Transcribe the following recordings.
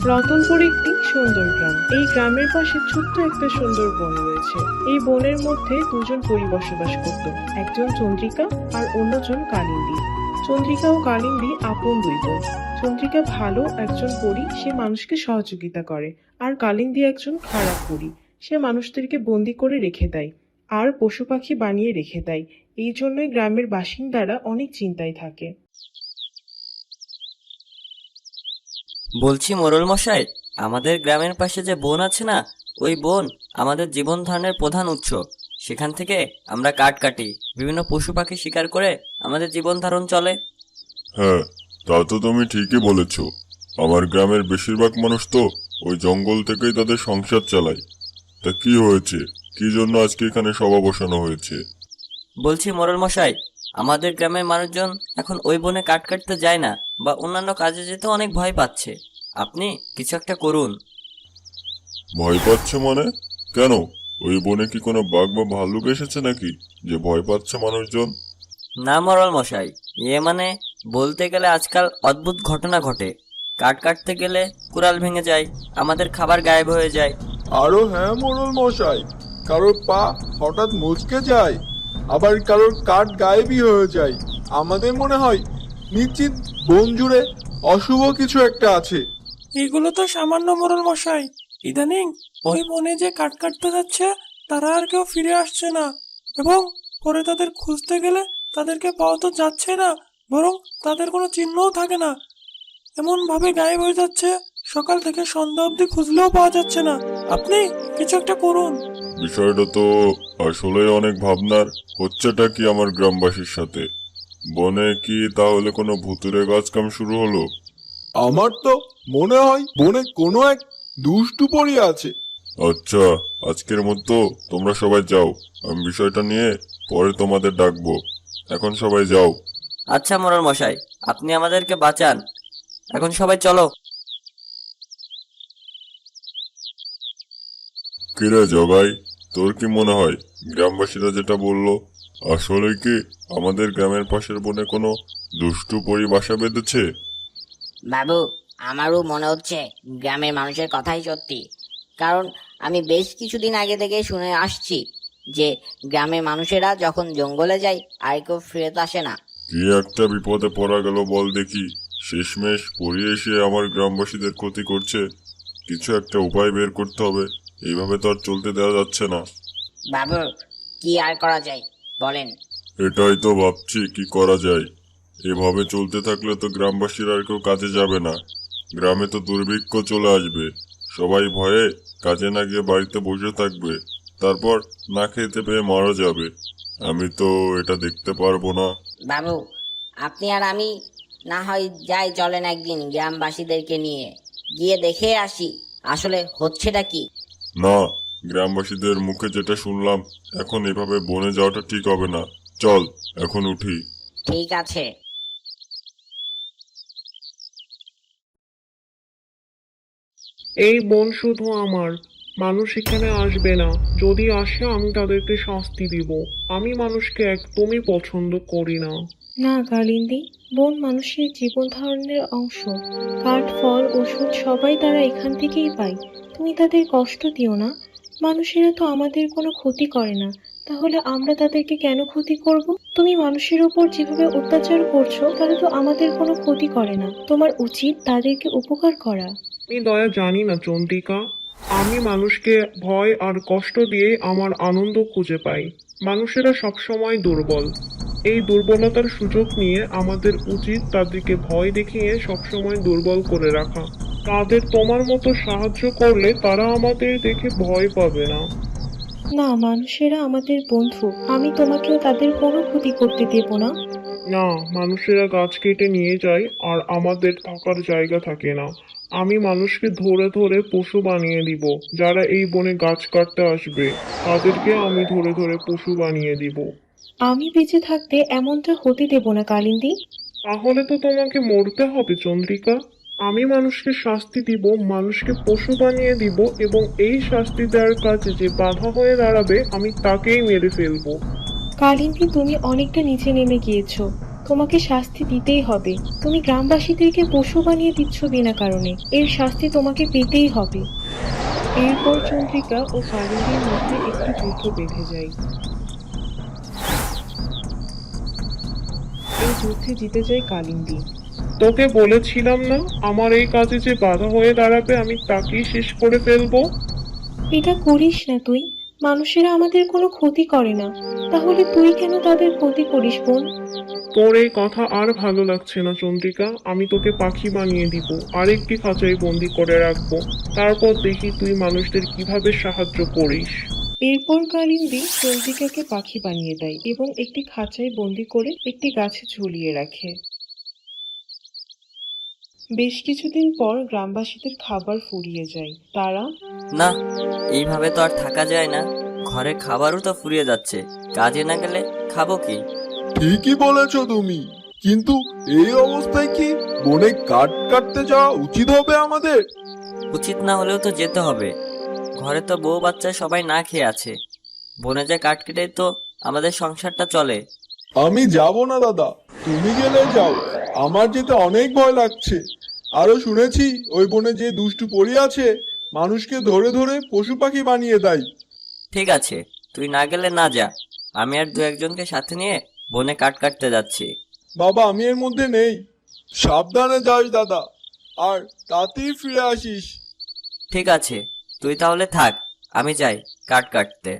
রতনপুর একটি সুন্দর গ্রাম। এই গ্রামের পাশে ছোট্ট একটা সুন্দর বন রয়েছে। এই বনের মধ্যে দুজন পরী বসবাস করত, একজন চন্দ্রিকা আর অন্যজন কালিন্দী। চন্দ্রিকা ও কালিন্দী আপন দুই বোন। চন্দ্রিকা ভালো একজন পরী, সে মানুষকে সহযোগিতা করে। আর কালিন্দী একজন খারাপ পরী, সে মানুষদেরকে বন্দি করে রেখে দেয় আর পশু পাখি বানিয়ে রেখে দেয়। এই জন্যই গ্রামের বাসিন্দারা অনেক চিন্তায় থাকে। বলছি মোড়ল মশাই, আমাদের গ্রামের পাশে যে বন আছে না, ওই বন আমাদের জীবন ধারণের প্রধান উৎস। সেখান থেকে আমরা কাঠ কাটি, বিভিন্ন পশু পাখি শিকার করে আমাদের জীবন ধারণ চলে। হ্যাঁ, তা তো তুমি ঠিকই বলেছ। আমার গ্রামের বেশিরভাগ মানুষ তো ওই জঙ্গল থেকেই তাদের সংসার চালায়। তা কি হয়েছে, কি জন্য আজকে এখানে সভা বসানো হয়েছে? বলছি মোড়ল মশাই, আমাদের গ্রামের মানুষজন এখন ওই বনে কাঠ কাটতে যায় না বা অন্যান্য কাজে যেতে অনেক ভয় পাচ্ছে। আপনি কিছু একটা করুন। ভয় পাচ্ছে মানে? কেন? ওই বনে কি কোনো বাঘ বা ভাল্লুক এসেছে নাকি যে ভয় পাচ্ছে মানুষজন? না মোড়ল মশাই, মানে বলতে গেলে আজকাল অদ্ভুত ঘটনা ঘটে। কাঠ কাটতে গেলে কুড়াল ভেঙে যায়, আমাদের খাবার গায়েব হয়ে যায়। আরো হ্যাঁ মোড়ল মশাই, কারোর পা হঠাৎ মুচকে যায়, আবার কারোর কাঠ গায়েবই হয়ে যায়। আমাদের মনে হয় নিশ্চিত বন জুড়ে অশুভ কিছু একটা আছে। এগুলো তো সামান্য মোড়ল মশাই। ইদানিং ওই বনে যে কাঠ কাটতে যাচ্ছে তারা আর কেউ ফিরে আসছে না, এবং পরে তাদের খুঁজতে গেলে তাদেরকে পাওয়া তো যাচ্ছে না, বরং তাদের কোনো চিহ্নও থাকে না। এমন ভাবে গায়েব হয়ে যাচ্ছে, সকাল থেকে সন্ধ্যা অবধি খুঁজলেও পাওয়া যাচ্ছে না। আপনি কিছু একটা করুন। বিষয়টা তো আসলে অনেক ভাবনার। হচ্ছেটা কি আমার গ্রামবাসীর সাথে? বনে কি তাহলে কোনো ভুতুড়ে কাজ কাম শুরু হলো? আমার তো মনে হয় বনে কোনো এক দুষ্টু পড়ে আছে। আচ্ছা, আজকের মতো তোমরা সবাই যাও, আমি বিষয়টা নিয়ে পরে তোমাদের ডাকবো। এখন সবাই যাও। আচ্ছা মোড়ল মশাই, আপনি আমাদেরকে বাঁচান। এখন সবাই চলো। কিরে জগাই, তোর কি মনে হয় গ্রামবাসীরা যেটা বললো আসলে কি আমাদের গ্রামের পাশের বনে কোনো দুষ্টু পরী বাসা বেঁধেছে? বাবু, আমারও মনে হচ্ছে গ্রামের মানুষের কথাই সত্যি। কারণ আমি বেশ কিছুদিন আগে থেকে শুনে আসছি যে গ্রামের মানুষেরা যখন জঙ্গলে যায় আর কেউ ফিরে তো আসে না। কি একটা বিপদে পড়া গেল বল দেখি। শেষমেশ পরী এসে আমার গ্রামবাসীদের ক্ষতি করছে। কিছু একটা উপায় বের করতে হবে, এইভাবে তো আর চলতে দেওয়া যাচ্ছে না। বাবু, কি আর করা যায় বলেন? এটাই তো ভাবছি কি করা যায়। এভাবে চলতে থাকলে তো গ্রামবাসীরা আর কেউ কাজে যাবে না। গ্রামে তো দুর্ভিক্ষ চলে আসবে, সবাই ভয়ে কাজে না গিয়ে বাড়িতে বসে থাকবে, তারপর না খেতে পেয়ে মারা যাবে। আমি তো এটা দেখতে পারবো না। বাবু, আপনি আর আমি না হয় যাই, চলেন একদিন গ্রামবাসীদেরকে নিয়ে গিয়ে দেখে আসি আসলে হচ্ছেটা কি। না, গ্রামবাসীদের মুখে যেটা শুনলাম, এখন এভাবে বনে যাওয়াটা ঠিক হবে না। চল এখন উঠি। ঠিক আছে। এই বন শুধু আমার, মানুষ এখানে আসবে না। যদি আসে আমি তাদেরকে শাস্তি দিব। আমি মানুষকে একদমই পছন্দ করি না। না কালিন্দী, বন মানুষের জীবন ধারণের অংশ। কাঠ, ফল, ওষুধ সবাই তারা এখান থেকেই পায়। তুমি তাদের কষ্ট দিও না। মানুষেরা তো আমাদের কোনো ক্ষতি করে না, তাহলে আমরা তাদেরকে কেন ক্ষতি করব? তুমি মানুষের উপর যেভাবে অত্যাচার করছো তারা তো আমাদের কোনো ক্ষতি করে না। তোমার উচিত তাদেরকে উপকার করা। আমি দয়া জানি না চন্দ্রিকা। আমি মানুষকে ভয় আর কষ্ট দিয়ে আমার আনন্দ খুঁজে পাই। মানুষেরা সবসময় দুর্বল। এই দুর্বলতার সুযোগ নিয়ে আমাদের উচিত তাদেরকে ভয় দেখিয়ে সবসময় দুর্বল করে রাখা। তাদের তোমার মতো সাহায্য করলে তারা আমাদের দেখে ভয় পাবে না। না, মানুষেরা আমাদের বন্ধু। আমি তোমাকেও তাদের কোনো ক্ষতি করতে দেব না। না, মানুষেরা গাছ কেটে নিয়ে যায় আর আমাদের থাকার জায়গা থাকে না। আমি মানুষকে ধরে ধরে পশু বানিয়ে দিব। যারা এই বনে গাছ কাটতে আসবে তাদেরকে আমি ধরে ধরে পশু বানিয়ে দিব। আমি বেঁচে থাকতে এমনটা হতে দেব না কালিন্দী। তাহলে তো তোমাকে মরতে হবে চন্দ্রিকা। আমি মানুষকে শাস্তি দিব, মানুষকে পশু বানিয়ে দিব, এবং এই শাস্তি দেওয়ার কাজে যে বাধা হয়ে দাঁড়াবে আমি তাকেই মেরে ফেলবো। কালিন্দী, তুমি অনেকটা নিচে নেমে গিয়েছো। তোমাকে শাস্তি দিতেই হবে। তুমি গ্রামবাসীদেরকে পশু বানিয়ে দিচ্ছ বিনা কারণে, এর শাস্তি তোমাকে পেতেই হবে। এরপর চন্দ্রিকা ও কালিন্দীর মধ্যে একটি যুদ্ধ বেঁধে যায়। এই যুদ্ধে জিতে যায় কালিন্দী। তোকে বলেছিলাম না, আমার এই কাজে যে বাধা হয়ে দাঁড়াবে আমি তাকেই শেষ করে ফেলবো। এটা করিস না তুই। মানুষেরা আমাদের কোনো ক্ষতি করে না, তাহলে তুই কেন তাদের ক্ষতি করিস বোন? তোর এই কথা আর ভালো লাগছে না চন্দ্রিকা, আমি তোকে পাখি বানিয়ে দিব, আরেকটি খাঁচায় বন্দি করে রাখবো, তারপর দেখি তুই মানুষদের কিভাবে সাহায্য করিস। এরপর কালিন্দী চন্দ্রিকাকে পাখি বানিয়ে দেয় এবং একটি খাঁচায় বন্দি করে একটি গাছে ঝুলিয়ে রাখে। বেশ কিছুদিন পর গ্রামবাসীদের খাবার ফুরিয়ে যায়। তারা না, এইভাবে তো আর থাকা যায় না। ঘরে খাবারও তো ফুরিয়ে যাচ্ছে, কাজে না গেলে খাবো কি? ঠিকই বলেছো তুমি, কিন্তু এই অবস্থায় কি বনে কাঠ কাটতে যাওয়া উচিত হবে আমাদের? উচিত না হলেও তো যেতে হবে। ঘরে তো বউ বাচ্চা সবাই না খেয়ে আছে। বনে যে কাঠ কেটে তো আমাদের সংসারটা চলে। আমি যাব না দাদা, তুমি গেলে যাও, আমার যেতে অনেক ভয় লাগছে। আরো শুনেছি ওই বনে যে দুষ্টু পরী আছে মানুষকে ধরে ধরে পশু পাখি বানিয়ে দেয়। ঠিক আছে, তুই না গেলে না যা। আমি আর দু একজনকে সাথে নিয়ে বনে কাঠ কাটতে যাচ্ছি। বাবা আমি এর মধ্যে নেই, সাবধানে যাস দাদা, আর তাড়াতাড়ি ফিরে আসিস। ঠিক আছে, তুই তাহলে থাক, আমি যাই কাঠ কাটতে।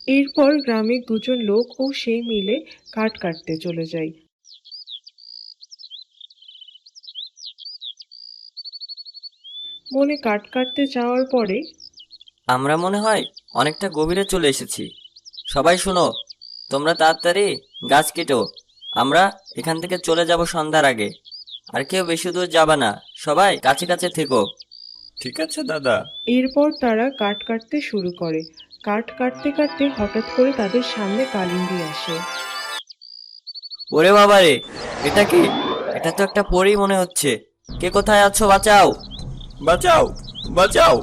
এরপর গ্রামের দুজন লোক ও সে মিলে কাঠ কাটতে চলে যায়। বনে কাঠ কাটতে যাওয়ার পরে আমরা মনে হয় অনেকটা গভীরে চলে এসেছি। সবাই শোনো, তোমরা তাড়াতাড়ি গাছ কেটো। আমরা এখান থেকে চলে যাব সন্ধ্যার আগে। আর কেউ বেশি দূর যাবে না, সবাই কাছে কাছে থেকো। ঠিক আছে দাদা। এরপর তারা কাঠ কাটতে শুরু করে। কাঠ কাটতে কাটতে হঠাৎ করে তাদের সামনে কালিন্দী আসে। ওরে বাবারে, এটা কি? এটা তো একটা পরী মনে হচ্ছে। কে কোথায় আছো? বাঁচাও! বাঁচাও, বাঁচাও!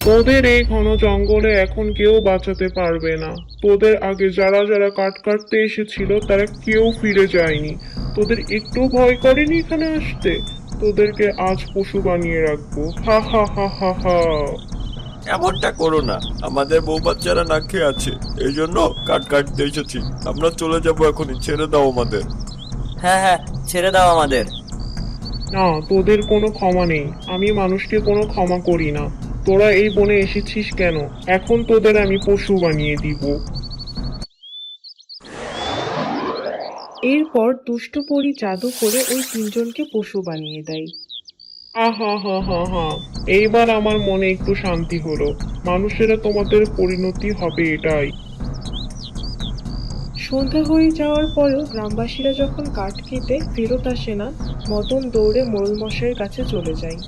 তোদের এই ঘন জঙ্গলে এখন কেউ বাঁচাতে পারবে না। তোদের আগে যারা যারা কাঠ কাটতে এসেছিল তারা কেউ ফিরে যায়নি। তোদের একটু ভয় করেনি এখানে আসতে? তোদেরকে আজ পশু বানিয়ে রাখবো, হা হা হা হা হা। এমনটা করো না, আমাদের বউ বাচ্চারা না খেয়ে আছে, এই জন্য কাঠ কাটতে এসেছি। আমরা চলে যাবো এখনই, ছেড়ে দাও আমাদের। হ্যাঁ হ্যাঁ, ছেড়ে দাও আমাদের। না, তোদের কোনো ক্ষমা নেই। আমি মানুষকে কোনো ক্ষমা করি না। তোরা এই বনে এসেছিস কেন? এখন তোদের আমি পশু বানিয়ে দিব। এরপর দুষ্ট পরী জাদু করে ওই তিনজনকে পশু বানিয়ে দেয়। আহা হা হা হা, এইবার আমার মনে একটু শান্তি হলো। মানুষেরা তোমাদের পরিণতি হবে এটাই। সন্ধ্যা হয়ে যাওয়ার পরেও গ্রামবাসীরা যখন কাঠ কেটে ফেরত আসে না, মদন দৌড়ে মোড়ল মশাইয়ের কাছে চলে যায়।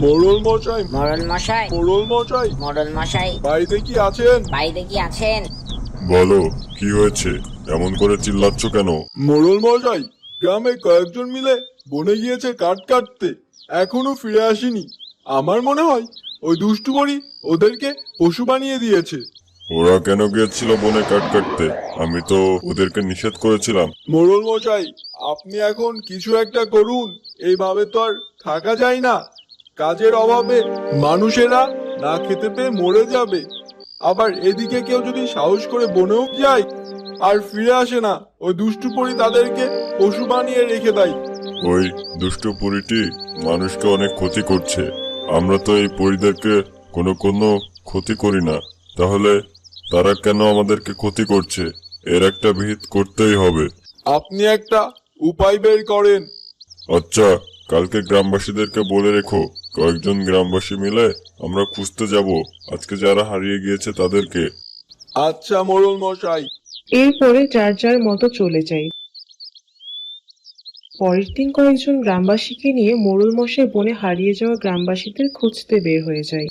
মোড়ল মশাই, মরল মশাই, মোড়ল মশাই, মরল মশাই, বাড়িতে কি আছেন? বাড়িতে কি আছেন? বলো, কি হয়েছে? এমন করে চিল্লাচ্ছ কেন? মোড়ল মশাই, গ্রামে কয়েকজন মিলে বনে গিয়েছে কাঠ কাটতে, এখনো ফিরে আসেনি। আমার মনে হয় ওই দুষ্টু পরী ওদেরকে পশু বানিয়ে দিয়েছে। ওরা কেন গিয়েছিল বনে কাঠ কাটতে? আমি তো ওদেরকে নিষেধ করেছিলাম। মোড়ল মশাই, আপনি এখন কিছু একটা করুন, এইভাবে তো আর থাকা যায় না। কাজের অভাবে মানুষেরা না খেতে পেয়ে মরে যাবে। আবার এদিকে কেউ যদি সাহস করে বনেও যায় আর ফিরে আসে না, ওই দুষ্টু পরী তাদেরকে পশু বানিয়ে রেখে দেয়। ওই দুষ্টু পরীটি মানুষকে অনেক ক্ষতি করছে। আমরা তো এই পরীদেরকে কোনো কোনো ক্ষতি করি না, তাহলে তারা কেন আমাদেরকে ক্ষতি করছে? এর একটা বিহিত করতেই হবে। আপনি একটা উপায় বের করেন। আচ্ছা, কালকে গ্রামবাসীদেরকে বলে রেখো। কয়েকজন গ্রামবাসী মিলে আমরা খুঁজতে যাব আজকে যারা হারিয়ে গিয়েছে তাদেরকে। আচ্ছা মোড়ল মশাই। এরপরে যার যার মতো চলে যায়। পরের দিন কয়েকজন গ্রামবাসীকে নিয়ে মোড়ল মশাই বনে হারিয়ে যাওয়া গ্রামবাসীদের খুঁজতে বের হয়ে যায়।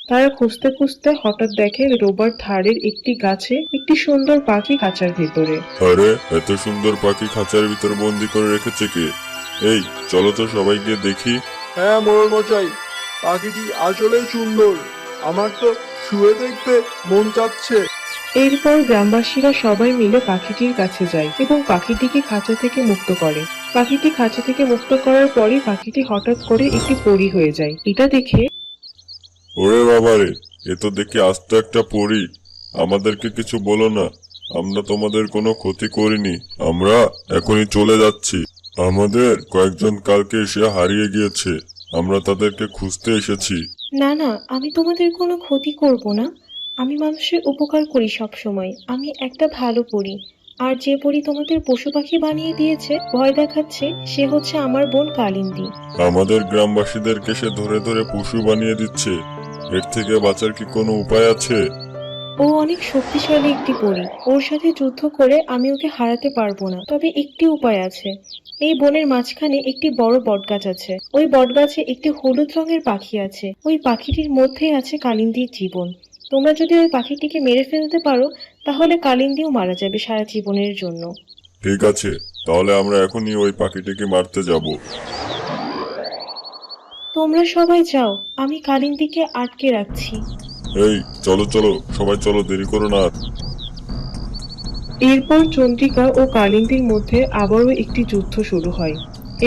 তারা খুঁজতে খুঁজতে হঠাৎ দেখে রোবার ধারের একটি গাছে একটি সুন্দর পাখি খাঁচার ভেতরে। আরে, এত সুন্দর পাখি খাঁচার ভিতর বন্দি করে রেখেছে কে? এই চলো তো সবাই গিয়ে দেখি। হ্যাঁ মোড়ল মশাই, পাখিটি আসলে সুন্দর। আমার তো শুয়ে দেখতে মন চাচ্ছে। এরপর গ্রামবাসীরা সবাই মিলে পাখিটির কাছে যায় এবং পাখিটিকে খাঁচা থেকে মুক্ত করে। পাখিটি খাঁচা থেকে মুক্ত করার পরই পাখিটি হঠাৎ করে একটি পরী হয়ে যায়। এটা দেখে ওরে বাবারে, এ তো দেখি আস্ত একটা পরী। আমাদেরকে কিছু বলো না, আমরা তোমাদের কোনো ক্ষতি করিনি। আমরা এখনই চলে যাচ্ছি। আমাদের কয়েকজন কালকে এসে হারিয়ে গিয়েছে, আমরা তাদেরকে খুঁজতে এসেছি। না না, আমি তোমাদের কোনো ক্ষতি করব না। আমি মানুষের উপকার করি সব সময়। আমি একটা ভালো পরী। আর যে পরী তোমাদের পশু পাখি বানিয়ে দিয়েছে, ভয় দেখাচ্ছে, সে হচ্ছে আমার বোন কালিন্দী। আমাদের গ্রামবাসীদেরকে সে ধরে ধরে পশু বানিয়ে দিচ্ছে। এর থেকে বাঁচার কি কোনো উপায় আছে? ও অনেক শক্তিশালী একটি পরী। ওর সাথে যুদ্ধ করে আমি ওকে হারাতে পারবো না। তবে একটি উপায় আছে। এই বনের মাঝখানে একটি বড় বটগাছ আছে। ওই বটগাছে একটি হলুদ রঙের পাখি আছে। ওই পাখিটির মধ্যেই আছে কালিন্দীর জীবন। তোমরা যদি ওই পাখিটিকে মেরে ফেলতে পারো, তাহলে কালিন্দীও মারা যাবে সারা জীবনের জন্য। ঠিক আছে, তাহলে আমরা এখনই ওই পাখিটিকে মারতে যাব। তোমরা সবাই যাও, আমি কালিন্দীকে আটকে রাখছি। এই চলো চলো, সবাই চলো, দেরি করো না আর। এরপর চন্দ্রিকা ও কালিন্দীর মধ্যে আবারও একটি যুদ্ধ শুরু হয়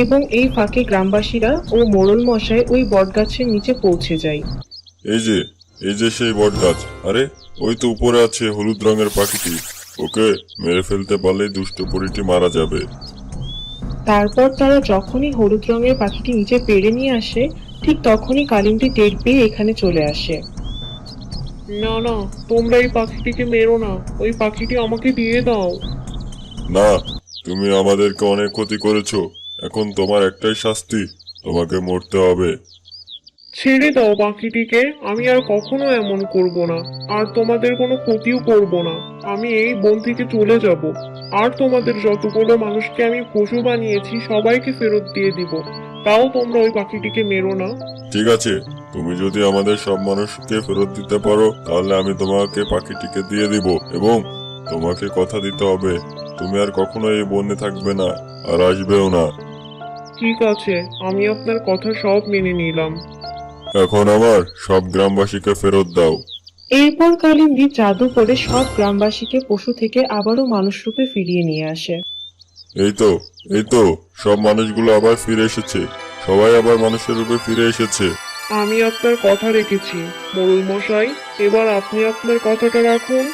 এবং এই ফাঁকে গ্রামবাসীরা ও মোড়ল মশাই ওই বটগাছের নিচে পৌঁছে যায়। এই যে সেই বটগাছ। আরে, ওই তো উপরে আছে হলুদ রঙের পাখিটি। ওকে মেরে ফেলতে পারলেই দুষ্ট পরীটি মারা যাবে। তারপর তারা যখনই হলুদ রঙের পাখিটি নিচে পেড়ে নিয়ে আসে, ঠিক তখনই কালিন্দী টের পেয়ে এখানে চলে আসে। না না, তোমরা এই পাখিটিকে মেরো না। ওই পাখিটি আমাকে দিয়ে দাও। না, তুমি আমাদেরকে অনেক ক্ষতি করেছো। এখন তোমার একটাই শাস্তি, তোমাকে মরতে হবে। ছেড়ে দাও পাখিটিকে। আমি আর কখনো এমন করব না। আর তোমাদের কোনো ক্ষতিও করব না। আমি এই বন থেকে চলে যাব। আর তোমাদের যতগুলো মানুষকে আমি পশু বানিয়েছি সবাইকে ফেরত দিয়ে দিব। তাও তোমরা ওই পাখিটিকে মেরো না। ঠিক আছে, তুমি যদি আমাদের সব মানুষকে ফেরত দিতে পারো, তাহলে আমি তোমাকে পাখিটিকে দিয়ে দিব। এবং তোমাকে কথা দিতে হবে, তুমি আর কখনো এই বনে থাকবে না, আর আসবেও না। ঠিক আছে, আমি আপনার কথা সব মেনে নিলাম। এখন আমার সব গ্রামবাসীকে ফেরত দাও। এরপর কালিন্দী জাদু করে সব গ্রামবাসীকে পশু থেকে আবারও মানুষ রূপে ফিরিয়ে নিয়ে আসে। এই তো সব মানুষগুলো আবার ফিরে এসেছে। সবাই আবার মানুষের রূপে ফিরে এসেছে। আমি আপনার কথা রেখেছি মোড়ল মশাই। এবার আপনি আপনার কথাটা রাখুন।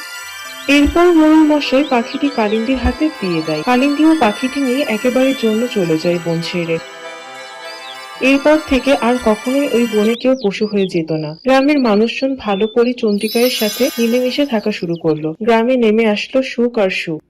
এরপর মোড়ল মশাই পাখিটি কালিন্দীর হাতে দিয়ে দেয়। কালিন্দীও পাখিটি নিয়ে একেবারে জন্য চলে যায় বন ছেড়ে। এরপর থেকে আর কখনোই ওই বনে কেউ পশু হয়ে যেত না। গ্রামের মানুষজন ভালো করে চন্দ্রিকার সাথে মিলেমিশে থাকা শুরু করলো। গ্রামে নেমে আসলো সুখ আর সুখ।